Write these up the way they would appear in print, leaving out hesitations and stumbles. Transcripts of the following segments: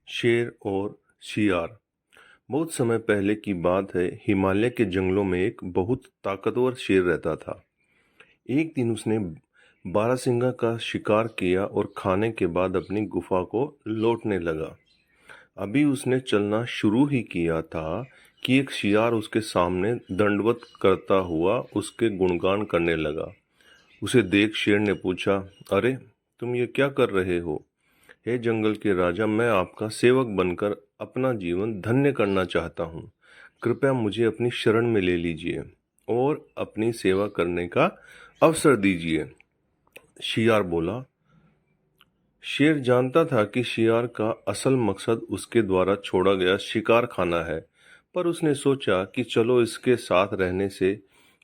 शेर और शियार। बहुत समय पहले की बात है। हिमालय के जंगलों में एक बहुत ताकतवर शेर रहता था। एक दिन उसने बारहसिंगा का शिकार किया और खाने के बाद अपनी गुफा को लौटने लगा। अभी उसने चलना शुरू ही किया था कि एक शियार उसके सामने दंडवत करता हुआ उसके गुणगान करने लगा। उसे देख शेर ने पूछा, अरे तुम ये क्या कर रहे हो? हे जंगल के राजा, मैं आपका सेवक बनकर अपना जीवन धन्य करना चाहता हूँ। कृपया मुझे अपनी शरण में ले लीजिए और अपनी सेवा करने का अवसर दीजिए। शियार बोला। शेर जानता था कि शियार का असल मकसद उसके द्वारा छोड़ा गया शिकार खाना है, पर उसने सोचा कि चलो इसके साथ रहने से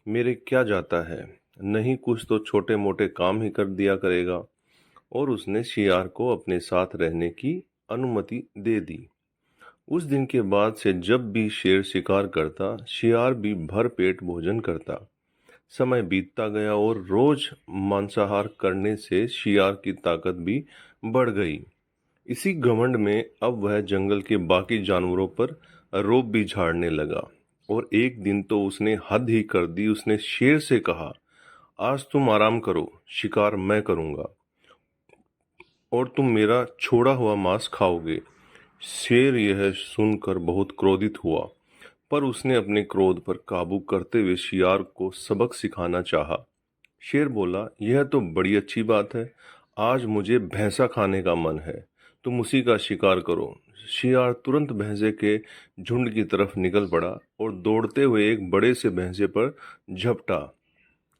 मेरे क्या जाता है, नहीं कुछ तो छोटे मोटे काम ही कर दिया करेगा। और उसने शियार को अपने साथ रहने की अनुमति दे दी। उस दिन के बाद से जब भी शेर शिकार करता, शियार भी भर पेट भोजन करता। समय बीतता गया और रोज मांसाहार करने से शियार की ताकत भी बढ़ गई। इसी घमंड में अब वह जंगल के बाकी जानवरों पर रोब भी झाड़ने लगा। और एक दिन तो उसने हद ही कर दी। उसने शेर से कहा, आज तुम आराम करो, शिकार मैं करूंगा और तुम मेरा छोड़ा हुआ मांस खाओगे। शेर यह सुनकर बहुत क्रोधित हुआ, पर उसने अपने क्रोध पर काबू करते हुए शियार को सबक सिखाना चाहा। शेर बोला, यह तो बड़ी अच्छी बात है। आज मुझे भैंसा खाने का मन है, तुम उसी का शिकार करो। शियार तुरंत भैंसे के झुंड की तरफ निकल पड़ा और दौड़ते हुए एक बड़े से भैंसे पर झपटा।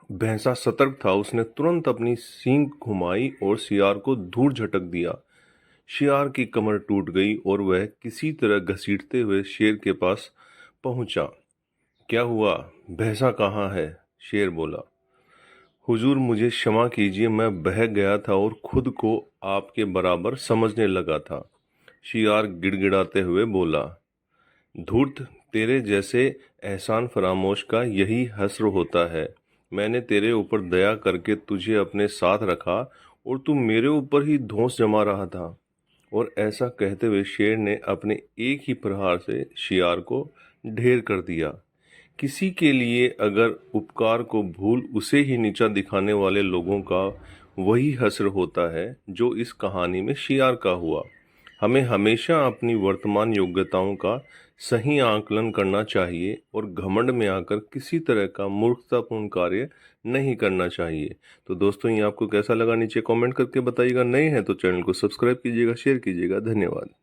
भैंसा सतर्क था। उसने तुरंत अपनी सींग घुमाई और शियार को दूर झटक दिया। शियार की कमर टूट गई और वह किसी तरह घसीटते हुए शेर के पास पहुंचा। क्या हुआ? भैंसा कहाँ है? शेर बोला। हुजूर मुझे क्षमा कीजिए, मैं बहक गया था और खुद को आपके बराबर समझने लगा था। शियार गिड़गिड़ाते हुए बोला। धूर्त, तेरे जैसे एहसान फरामोश का यही हस्र होता है। मैंने तेरे ऊपर दया करके तुझे अपने साथ रखा और तू मेरे ऊपर ही धौंस जमा रहा था। और ऐसा कहते हुए शेर ने अपने एक ही प्रहार से शियार को ढेर कर दिया। किसी के लिए अगर उपकार को भूल उसे ही नीचा दिखाने वाले लोगों का वही हश्र होता है जो इस कहानी में शियार का हुआ। हमें हमेशा अपनी वर्तमान योग्यताओं का सही आकलन करना चाहिए और घमंड में आकर किसी तरह का मूर्खतापूर्ण कार्य नहीं करना चाहिए। तो दोस्तों, ये आपको कैसा लगा नीचे कमेंट करके बताइएगा। नए हैं तो चैनल को सब्सक्राइब कीजिएगा, शेयर कीजिएगा। धन्यवाद।